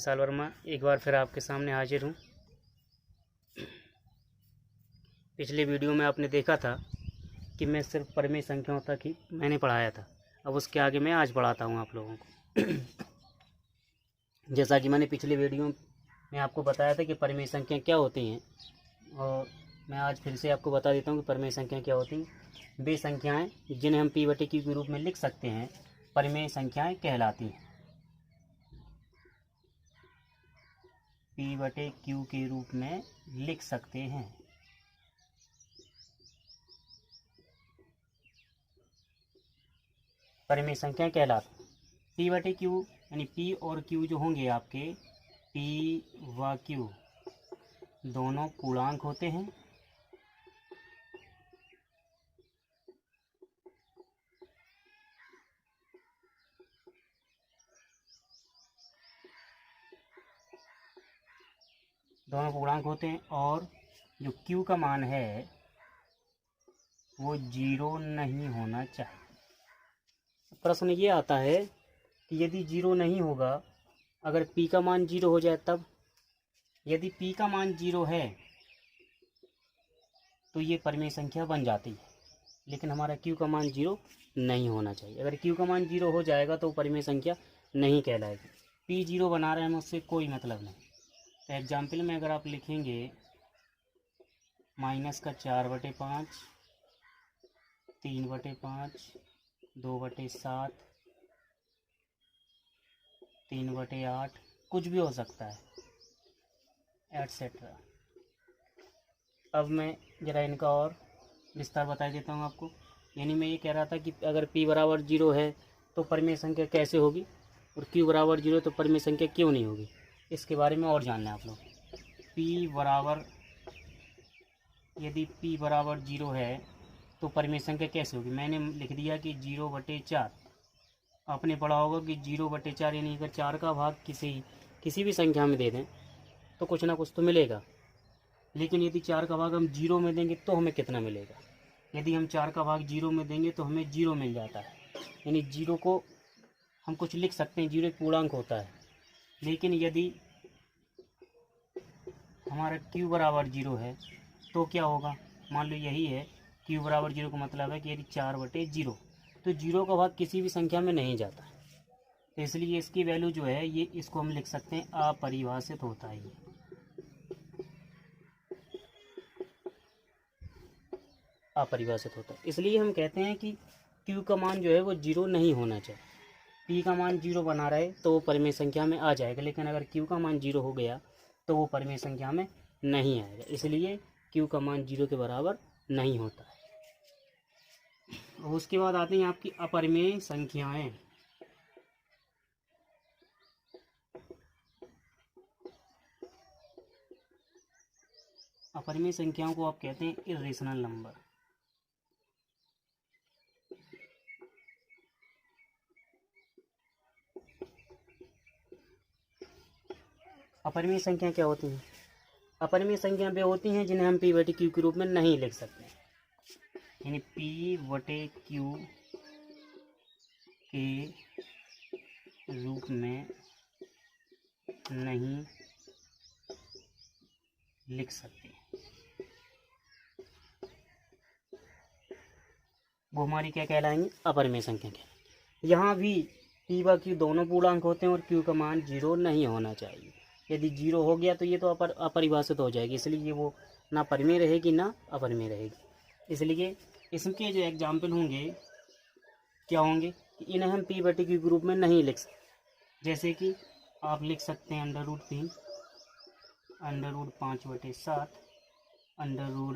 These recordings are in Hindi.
साल वर्मा एक बार फिर आपके सामने हाजिर हूँ। पिछले वीडियो में आपने देखा था कि मैं सिर्फ परिमेय संख्याओं तक ही मैंने पढ़ाया था। अब उसके आगे मैं आज पढ़ाता हूँ आप लोगों को। जैसा कि मैंने पिछले वीडियो में आपको बताया था कि परिमेय संख्या क्या होती हैं, और मैं आज फिर से आपको बता देता हूँ कि परिमेय संख्या क्या होती हैं। वे संख्याएँ जिन्हें हम P/Q के रूप में लिख सकते हैं परिमेय संख्याएँ कहलाती हैं। P/Q के रूप में लिख सकते हैं। परिमेय संख्या कहलाती हैं। P/Q यानी P और Q जो होंगे आपके, P व Q दोनों पूर्णांक होते हैं। और जो Q का मान है वो 0 नहीं होना चाहिए। प्रश्न ये आता है कि यदि 0 नहीं होगा, अगर P का मान 0 हो जाए तब, यदि P का मान 0 है तो ये परिमेय संख्या बन जाती है। लेकिन हमारा Q का मान 0 नहीं होना चाहिए। अगर Q का मान 0 हो जाएगा तो परिमेय संख्या नहीं कहलाएगी। P 0 बना रहे हैं, उससे कोई मतलब नहीं। तो एग्जाम्पल में अगर आप लिखेंगे -4/5, 3/5, 2/7, 3/8, कुछ भी हो सकता है, एटसेट्रा। अब मैं ज़रा इनका और विस्तार बता देता हूँ आपको। यानी मैं ये कह रहा था कि अगर P बराबर 0 है तो परिमेय संख्या कैसे होगी, और Q बराबर 0 तो परिमेय संख्या क्यों नहीं होगी, इसके बारे में और जानना है आप लोग। यदि P बराबर 0 है तो परिमेय संख्या कैसे होगी। मैंने लिख दिया कि 0/4। आपने पढ़ा होगा कि 0/4 यानी अगर 4 का भाग किसी भी संख्या में दे दें तो कुछ ना कुछ तो मिलेगा। लेकिन यदि 4 का भाग हम 0 में देंगे तो हमें कितना मिलेगा। यदि हम 4 का भाग 0 में देंगे तो हमें 0 मिल जाता है। यानी 0 को हम कुछ लिख सकते हैं, 0 एक पूर्णांक होता है। लेकिन यदि हमारा Q बराबर 0 है तो क्या होगा। मान लो यही है, Q बराबर 0 का मतलब है कि यदि 4/0, तो 0 का भाग किसी भी संख्या में नहीं जाता है। तो इसलिए इसकी वैल्यू जो है ये, इसको हम लिख सकते हैं अपरिभाषित होता है। ये अपरिभाषित होता है, इसलिए हम कहते हैं कि Q का मान जो है वो 0 नहीं होना चाहिए। P का मान 0 बना रहे तो वो परिमेय संख्या में आ जाएगा, लेकिन अगर Q का मान 0 हो गया तो वो परिमेय संख्या में नहीं आएगा। इसलिए Q का मान 0 के बराबर नहीं होता है। और उसके बाद आती हैं आपकी अपरिमेय संख्याएं। अपरिमेय संख्याओं को आप कहते हैं इर्रेशनल नंबर। अपरिमेय संख्या क्या होती हैं। अपरिमेय संख्या वे होती हैं जिन्हें हम P/Q के रूप में नहीं लिख सकते। यानी P/Q के रूप में नहीं लिख सकते, वो हमारी क्या कहलाएंगी, अपरिमेय संख्या कहलाएंगी। यहाँ भी P व Q दोनों पूर्णांक होते हैं और Q का मान 0 नहीं होना चाहिए। यदि 0 हो गया तो ये तो अपरिभाषित हो जाएगी, इसलिए वो ना परिमेय रहेगी ना अपरिमेय रहेगी। इसलिए इसके जो एग्जाम्पल होंगे क्या होंगे कि इन्हें हम P/Q के रूप में नहीं लिख सकते। जैसे कि आप लिख सकते हैं √3, √5/7,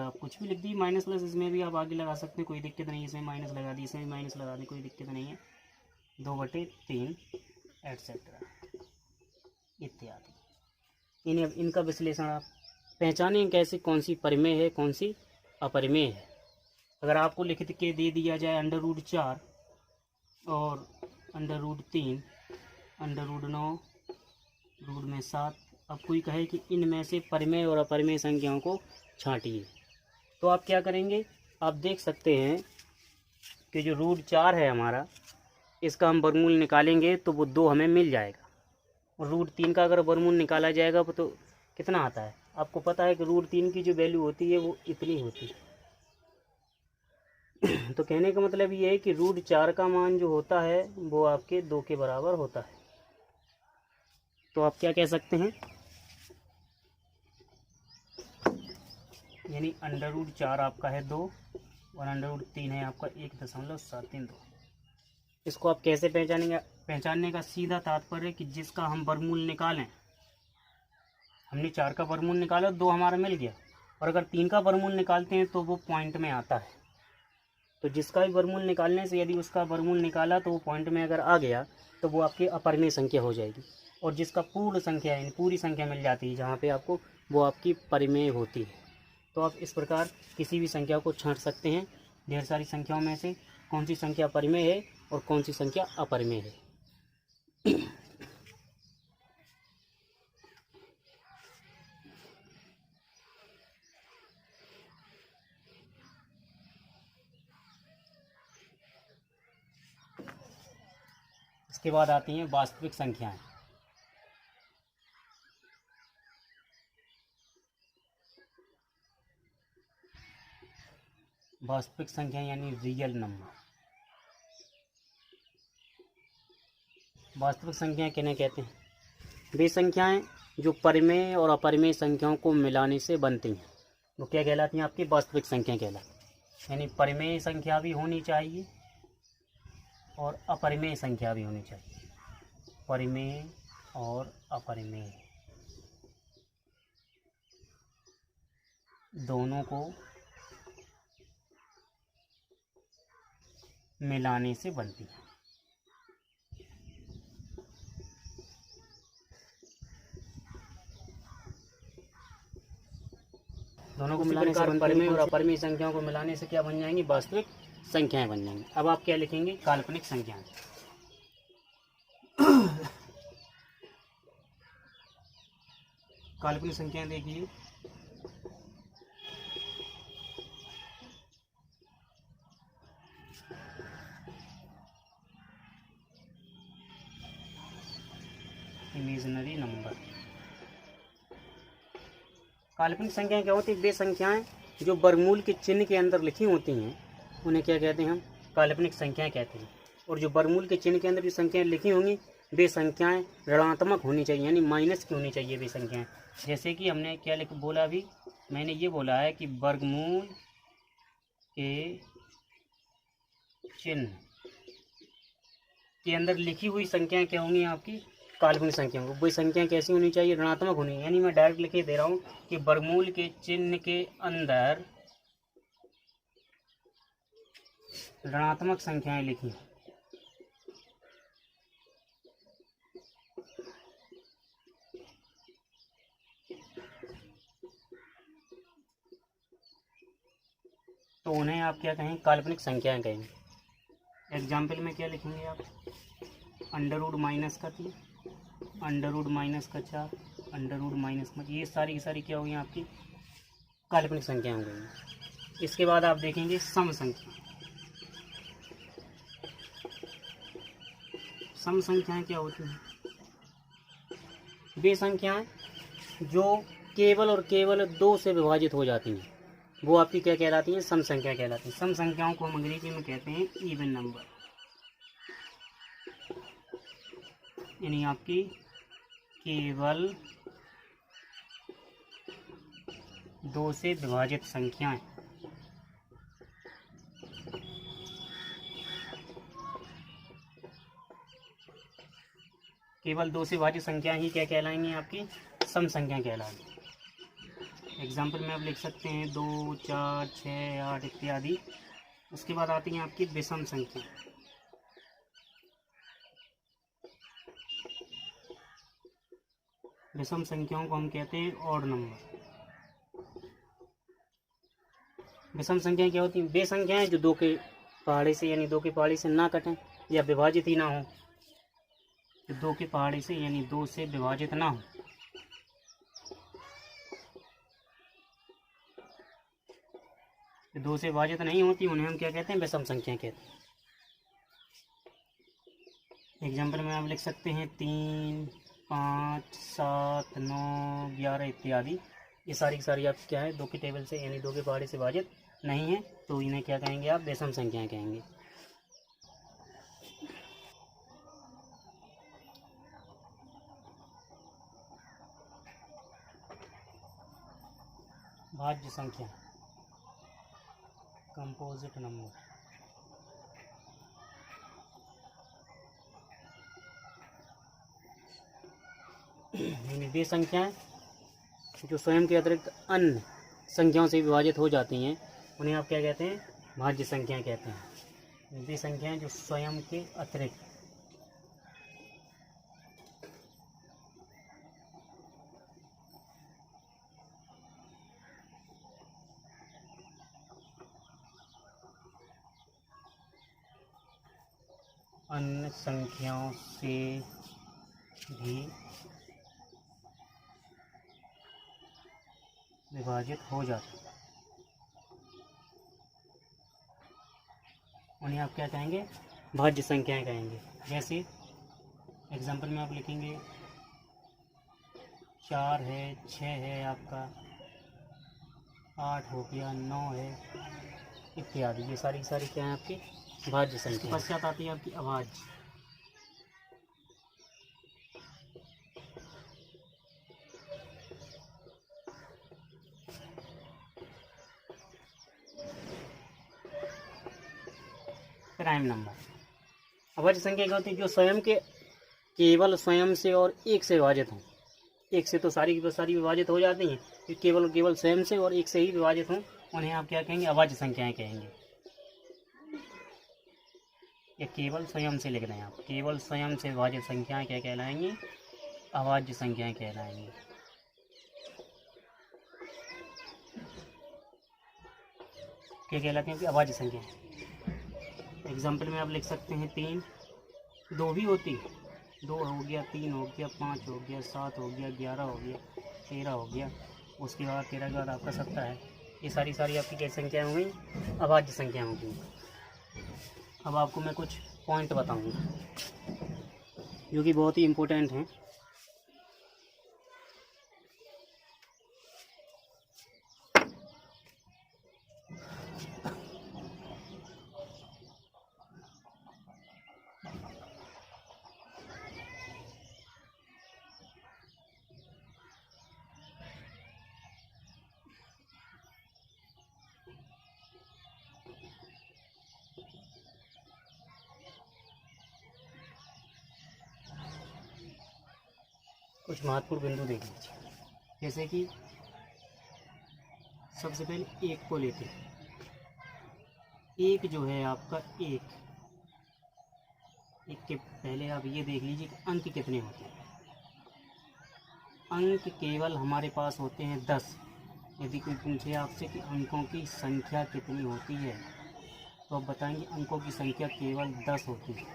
आप कुछ भी लिख दी, माइनस प्लस इसमें भी आप आगे लगा सकते हैं, कोई दिक्कत नहीं है। इसमें माइनस लगा दी, इसमें माइनस लगा दी, कोई दिक्कत नहीं है। 2/3 एटसेट्रा इत्यादि। इनका विश्लेषण आप पहचानें कैसे, कौन सी परिमेय है कौन सी अपरिमेय है। अगर आपको लिख के दे दिया जाए √4 और √3, √9, √7, अब कोई कहे कि इनमें से परिमेय और अपरिमेय संख्याओं को छांटिए, तो आप क्या करेंगे। आप देख सकते हैं कि जो √4 है हमारा, इसका हम वर्गमूल निकालेंगे तो वो 2 हमें मिल जाएगा। और √3 का अगर वर्गमूल निकाला जाएगा तो कितना आता है? आपको पता है कि √3 की जो वैल्यू होती है वो इतनी होती है। तो कहने का मतलब ये है कि √4 का मान जो होता है वो आपके 2 के बराबर होता है। तो आप क्या कह सकते हैं, यानी √4 आपका है 2 और √3 है आपका 1.732। इसको आप कैसे पहचानेंगे? पहचानने का सीधा तात्पर्य कि जिसका हम वर्गमूल निकालें, हमने 4 का वर्गमूल निकाला 2 हमारा मिल गया, और अगर 3 का वर्गमूल निकालते हैं तो वो पॉइंट में आता है। तो जिसका भी वर्गमूल निकालने से यदि उसका वर्गमूल निकाला तो वो पॉइंट में अगर आ गया तो वो आपकी अपरिमेय संख्या हो जाएगी, और जिसका पूर्ण संख्या यानी पूरी संख्या मिल जाती है जहाँ पे आपको, वो आपकी परिमेय होती है। तो आप इस प्रकार किसी भी संख्या को छांट सकते हैं ढेर सारी संख्याओं में से कौन सी संख्या परिमेय है और कौन सी संख्या अपरिमेय है। इसके बाद आती हैं वास्तविक संख्याएं। वास्तविक संख्या यानी रियल नंबर। वास्तविक संख्याएं किन्हें कहते हैं? वे संख्याएं जो परिमेय और अपरिमेय संख्याओं को मिलाने से बनती हैं, वो क्या कहलाती हैं? आपकी वास्तविक संख्या कहलाती। यानी परिमेय संख्या भी होनी चाहिए और अपरिमेय संख्या भी होनी चाहिए। परिमेय और अपरिमेय दोनों को मिलाने से बनती है। दोनों को मिलाने से परिमेय और अपरिमेय संख्याओं को मिलाने से क्या बन जाएंगी? वास्तविक संख्याएं बन जाएंगी। अब आप क्या लिखेंगे? काल्पनिक संख्याएं। काल्पनिक संख्याएं देखिए, इमेजिनरी नंबर। काल्पनिक संख्याएं क्या होती है? वे संख्याएं जो वर्गमूल के चिन्ह के अंदर लिखी होती हैं उन्हें क्या कहते हैं? हम काल्पनिक संख्याएं कहते हैं। और जो वर्गमूल के चिन्ह के अंदर जो संख्याएं लिखी होंगी वे संख्याएं ऋणात्मक होनी चाहिए, यानी माइनस की होनी चाहिए वे संख्याएं। जैसे कि हमने क्या बोला, अभी मैंने ये बोला है कि वर्गमूल के चिन्ह के अंदर लिखी हुई संख्याएं क्या होंगी? आपकी काल्पनिक संख्याओं को। वही संख्याएं कैसी होनी चाहिए? ऋणात्मक होनी। यानी मैं डायरेक्ट लिखे दे रहा हूँ कि वर्गमूल के चिन्ह के अंदर ऋणात्मक संख्याएं लिखी। तो उन्हें आप क्या कहें? काल्पनिक संख्याएं कहेंगे। एग्जाम्पल में क्या लिखेंगे आप? अंडर रूट माइनस का 3, अंडर रूट माइनस का 4, अंडर रूट माइनस का, ये सारी की सारी क्या होगी? आपकी काल्पनिक संख्या हो गई। इसके बाद आप देखेंगे सम संख्या। सम संख्याएं क्या होती हैं? वे संख्याएं जो केवल और केवल 2 से विभाजित हो जाती हैं वो आपकी क्या कहलाती हैं? सम संख्या कहलाती हैं। सम संख्याओं को हम अंग्रेजी में कहते हैं इवन नंबर, यानी आपकी केवल 2 से विभाजित संख्याएं। केवल 2 से विभाजित संख्याएं ही क्या कहलाएंगी? आपकी सम संख्या कहलाएंगी। एग्जाम्पल में आप लिख सकते हैं 2, 4, 6, 8 इत्यादि। उसके बाद आती हैं आपकी विषम संख्या। विषम संख्याओं को हम कहते हैं ऑड नंबर। विषम संख्याएं क्या होती हैं? वे संख्याएं जो 2 के पहाड़े से यानी 2 की पहाड़ी से ना कटें या विभाजित ही ना हो। 2 की पहाड़ी से यानी 2 से विभाजित ना हो। जो 2 से विभाजित नहीं होती उन्हें हम क्या कहते हैं? विषम संख्या कहते हैं। एग्जाम्पल में आप लिख सकते हैं 3, 5, 7, 9, 11 इत्यादि, ये सारी की सारी आप क्या है 2 के टेबल से यानी 2 के पहाड़े से विभाजित नहीं है, तो इन्हें क्या कहेंगे आप, विषम संख्याएं कहेंगे। भाज्य संख्या, कंपोजिट नंबर। यानी वे संख्याएं जो स्वयं के अतिरिक्त अन्य संख्याओं से विभाजित हो जाती हैं, उन्हें आप क्या कहते हैं, भाज्य संख्याएं कहते हैं। वे संख्याएं जो स्वयं के अतिरिक्त अन्य संख्याओं से भी विभाजित हो जाती है, उन्हें आप क्या कहेंगे, भाज्य संख्याएं कहेंगे। जैसे एग्जाम्पल में आप लिखेंगे 4 है, 6 है, आपका 8 हो गया, 9 है इत्यादि, ये सारी की सारी क्या है आपकी भाज्य संख्या। पश्चात आती है आपकी अभाज्य। Prime number. अभाज्य संख्या क्या होती है, जो स्वयं के केवल स्वयं से और एक से विभाजित हों। एक से तो सारी की सारी विभाजित हो जाती हैं, तो केवल स्वयं से और एक से ही विभाजित हों, उन्हें आप क्या कहेंगे, अभाज्य संख्याएं कहेंगे। या केवल स्वयं से लिख दें आप, केवल स्वयं से विभाजित संख्याएं क्या कहलाएंगी, अभाज्य संख्याएं कहलाएंगी। क्या कहलाती हैं, अभाज्य संख्याएं। एग्जाम्पल में आप लिख सकते हैं 3, 2 भी होती, 2 हो गया, 3 हो गया, 5 हो गया, 7 हो गया, 11 हो गया, 13 हो गया, उसके बाद 13 के बाद आपका 17 है। ये सारी आपकी कैसी संख्याएं हो गई, अभाज्य संख्या होगी। अब आपको मैं कुछ पॉइंट बताऊंगा जो कि बहुत ही इम्पोर्टेंट हैं। कुछ महत्वपूर्ण बिंदु देख लीजिए। जैसे कि सबसे पहले एक को लेते हैं। एक जो है आपका एक के पहले आप ये देख लीजिए कि अंक कितने होते हैं। अंक केवल हमारे पास होते हैं 10। यदि कोई पूछे आपसे कि अंकों की संख्या कितनी होती है, तो आप बताएंगे अंकों की संख्या केवल 10 होती है।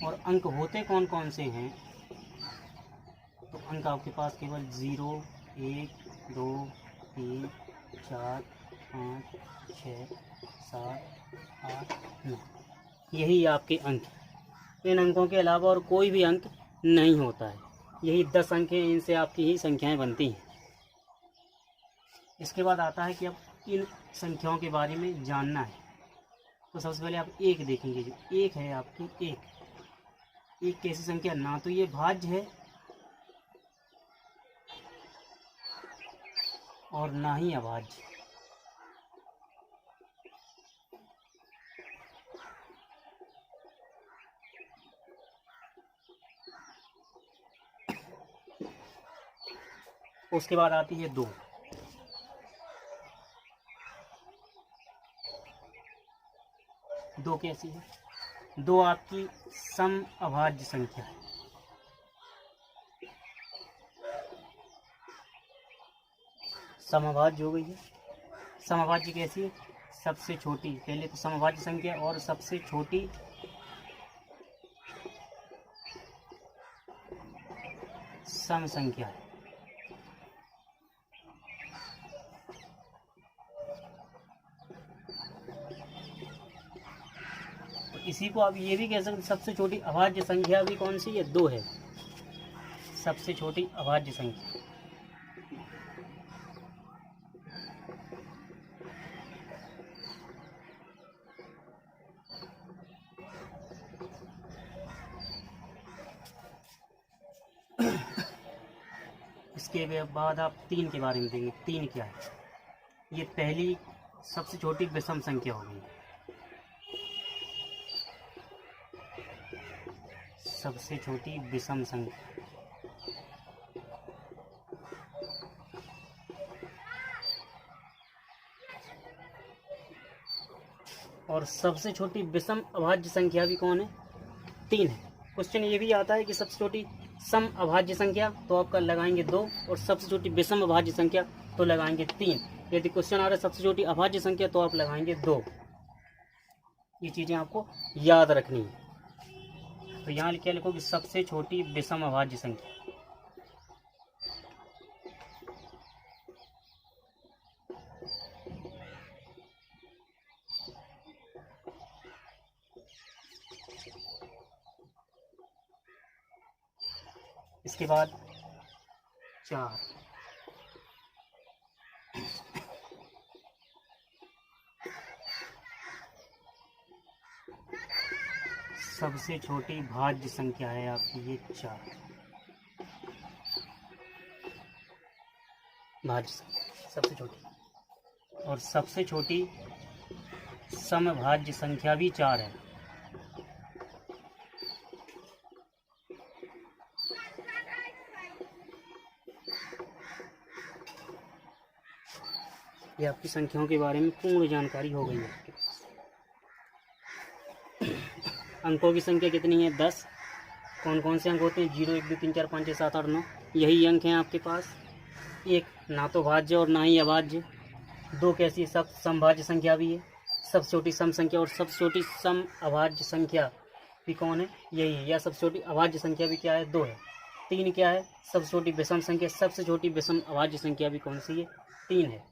और अंक होते कौन कौन से हैं, तो अंक आपके पास केवल 0, 1, 2, 3, 4, 5, 6, 7, 8, 9, यही आपके अंक। इन अंकों के अलावा और कोई भी अंक नहीं होता है। यही 10 अंक हैं, इनसे आपकी ही संख्याएं बनती हैं। इसके बाद आता है कि अब इन संख्याओं के बारे में जानना है, तो सबसे पहले आप एक देखेंगे। जो एक है आपकी एक कैसी संख्या, ना तो ये भाज्य है और ना ही अभाज्य। उसके बाद आती है 2। दो कैसी है, 2 आपकी सम अभाज्य संख्या है। समअभाज्य हो गई है। समअभाज्य कैसी है, सबसे छोटी, पहले तो समअभाज्य संख्या और सबसे छोटी सम संख्या है। तो इसी को आप ये भी कह सकते, सबसे छोटी अभाज्य संख्या भी कौन सी है, 2 है। सबसे छोटी अभाज्य संख्या। इसके बाद आप 3 के बारे में देंगे। 3 क्या है? ये पहली सबसे छोटी विषम संख्या होगी। सबसे छोटी विषम संख्या। और सबसे छोटी विषम अभाज्य संख्या भी कौन है? 3 है। क्वेश्चन ये भी आता है कि सबसे छोटी सम अभाज्य संख्या, तो आपका लगाएंगे 2, और सबसे छोटी विषम अभाज्य संख्या तो लगाएंगे 3। यदि क्वेश्चन आ रहा है सबसे छोटी अभाज्य संख्या तो आप लगाएंगे 2। ये चीज़ें आपको याद रखनी है। तो यहाँ क्या लिखोगे? सबसे छोटी विषम अभाज्य संख्या। इसके बाद 4, सबसे छोटी भाज्य संख्या है आपकी ये 4 भाज्य संख्या सबसे छोटी। और सबसे छोटी समभाज्य संख्या भी 4 है। ये आपकी संख्याओं के बारे में पूर्ण जानकारी हो गई है आपके पास। अंकों की संख्या कितनी है? 10। कौन कौन से अंक होते हैं? 0, 1, 2, 3, 4, 5, 6, 7, 8, 9। यही अंक हैं आपके पास। एक ना तो भाज्य और ना ही अभाज्य। 2 कैसी सब समभाज्य संख्या भी है, सबसे छोटी सम संख्या। और सबसे छोटी सम अभाज्य संख्या भी कौन है? यही है। या सबसे छोटी अभाज्य संख्या भी क्या है? 2 है। 3 क्या है? सबसे छोटी विषम संख्या। सबसे छोटी विषम अभाज्य संख्या भी कौन सी है? 3 है।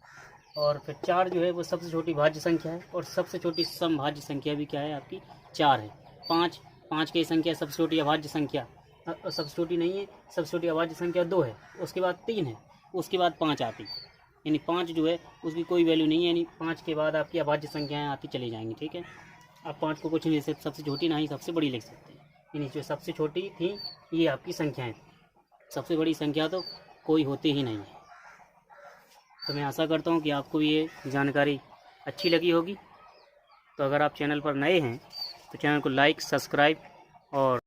और फिर 4 जो है वो सबसे छोटी भाज्य संख्या है। और सबसे छोटी समभाज्य संख्या भी क्या है आपकी? 4 है। 5 की संख्या सबसे छोटी अभाज्य संख्या, सबसे छोटी नहीं है, सबसे छोटी अभाज्य संख्या 2 है। उसके बाद 3 है, उसके बाद 5 आती है। यानी 5 जो है उसकी कोई वैल्यू नहीं है, यानी 5 के बाद आपकी अभाज्य संख्याएँ आती चली जाएंगी। ठीक है, आप 5 को कुछ नहीं लिख सकते, सबसे छोटी ना ही सबसे बड़ी लिख सकते हैं। यानी जो सबसे छोटी थी ये आपकी संख्याएँ, सबसे बड़ी संख्या तो कोई होती ही नहीं है। तो मैं आशा करता हूँ कि आपको ये जानकारी अच्छी लगी होगी। तो अगर आप चैनल पर नए हैं तो चैनल को लाइक, सब्सक्राइब और